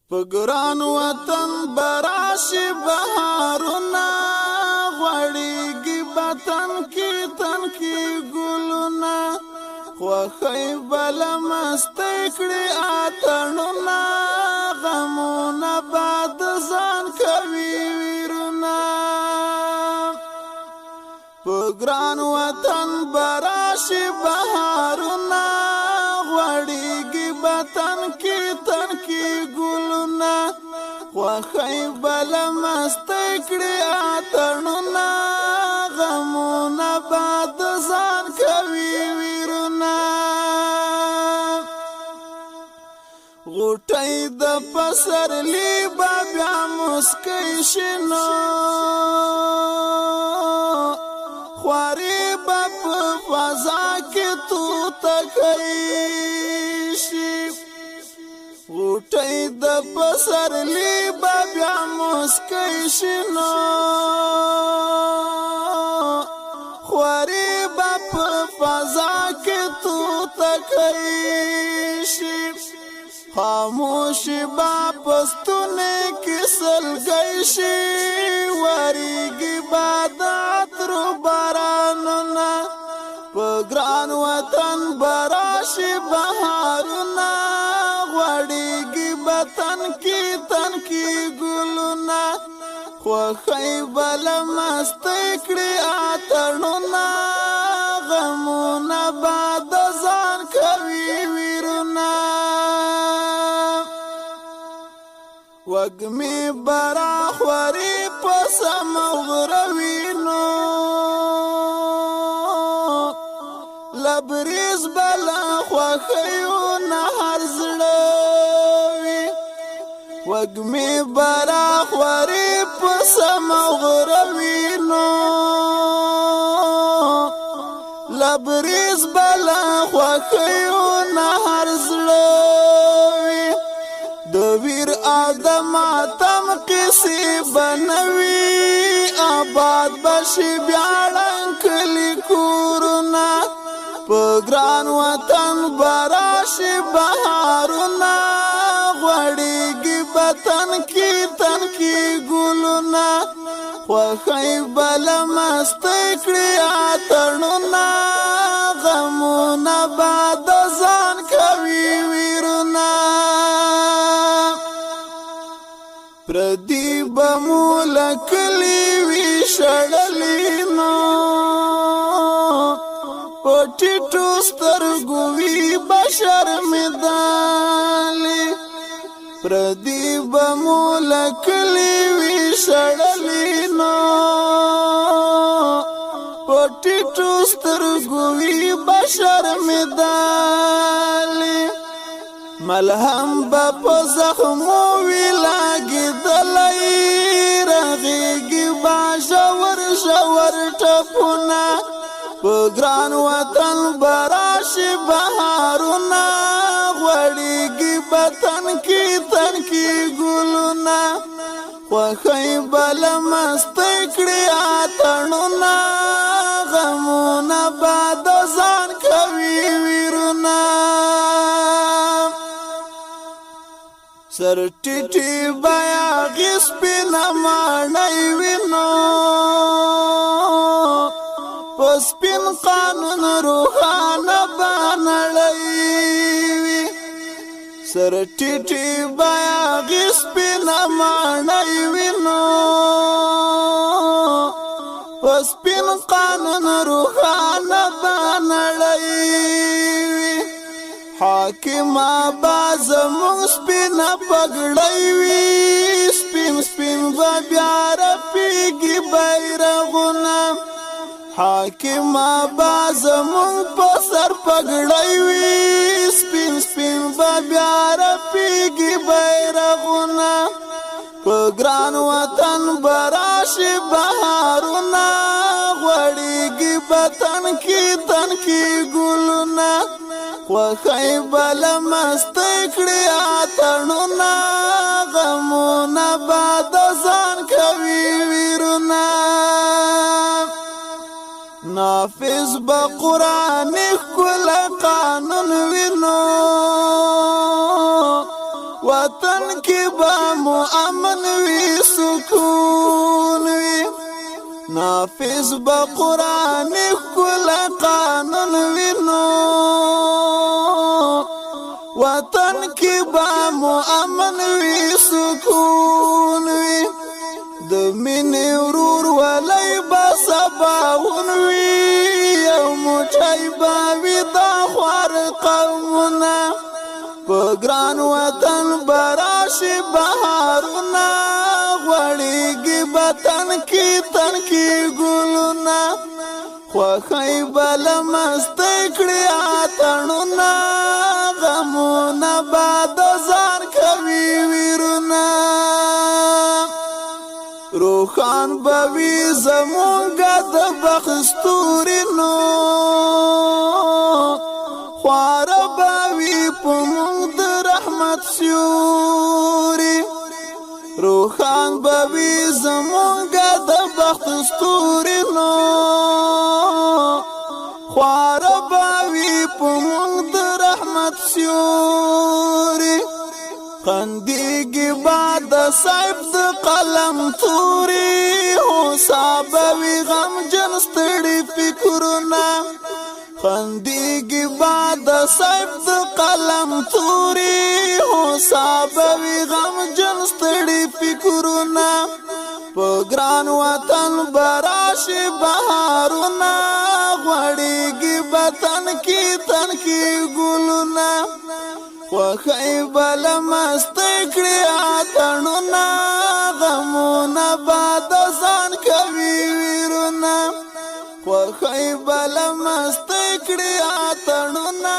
په ګران وطن براشي بهارونه غوړېږي بطن کې تن کې ګلونه خوښۍ بله مستۍ کړي اتڼونه غمونه باد ځان کوي ویرونه په ګران وطن براشي بهارونه غوړېږي بطن کې تن کې ګلونه خوښۍ بله مستۍ کړي اتڼونه غمونه باد ځان کوي ویرونه غوټۍ د پسرلي به بیا مسکی شنو خوارې به په فضا کې توتکۍ شي غوټۍ د پسرلي به بیا مسکی شنو خوارې به په فضا کې توتکۍ شي خاموشي با پستونه کې سلګۍ شي وریږي باد عطر بارانونه په ګران وطن براشي بهارونه غوړېږي بطن کې تن کې ګلونه خوښۍ بله مستۍ کړي اتڼونه غمونه باد ځان کوي ویرونه وږمې برا خوري په سمه غروینو لبریز بلا خوښیو نهر زړه وي وږمې برا خوري په سمه غروینو لبریز بلا خوښیو نهر زړه د ویر آدم اتم قصې بنوي آباد بشي بیا ړنګ کورونه په ګران وطن براشي بهارونه غوړېږي بطن کې تن کې ګلونه خوښۍ بله مستۍ کړي اتڼونه غمونه باد ځان کوي ویرونه پردی بمول کلی وی شړلی نو پټیټو سترګو وی بشر مدالي پردی بمول کلی وی شړلی نو پټیټو سترګو وی بشر مدالي ملهم با په زخمو وی لاګېدلی رغېږي با ژور ژور ټپونه په ګران وطن براشي بهارونه غوړېږي بطن کې تن کې ګلونه خوښۍ بله مستۍ کړي اتڼونه غمونه باد ځان کوي ویرونه سر ټیټي بیا غیس پینا ماڼۍ وینو پس پین قانون روحانه بانړۍ وي سر ټیټي بیا غیس پینا ماڼۍ وینو پس پین قانون روحانه بانړۍ وي حاکم باز مونږ سپینه پګړۍ وي سپین سپین به بیا رپېږي بیرغونه حاکم باز مونږ په سر پګړۍ وي سپین سپین به بیا رپېږي بیرغونه په ګران وطن براشي بهارونه غوړېږي بطن کې تن کې ګلونه خوښۍ بله مستۍ کړي اتڼونه غمونه باد ځان کوي ویرونه نافذ به قرآن ښکلی قانون وینو وطن وطن کې به مو امن وي سکون وي نافذ به قرآن ښکلی قانون وي نو وطن کې به مو امن وي سکون وي د مینې ورور ولی به سباون وي یو موټی به وي دا خوار قومونه په ګران وطن به راشي بهارونه غوړېږي به تنکي ګلونه خوښۍ به له مستۍ کړي اتڼونه غمونه به د ځان کوي ویرونه روښان به وي زمونږه د بخت ستوري نو خواره به وي په موږ د رحمت سیوري روښان به وي زمونږه د بخت ستوري نو خواره به وي په موږ د رحمت سیوري خندېږي به د صیب د قلم توري هوسا به وي غمجن ستړي فکرونه خندېږي به د صیب د قلم توري هوسا به وي غمجن ستړي فکرونه په ګران وطن به راشي بهارونه غوړېږي به تنکي ګلونه خوښۍ به له مستۍ کړي اتڼونه غمونه به د ځان کوي ویرونه خوښۍ به له مستۍ کړي اتڼونه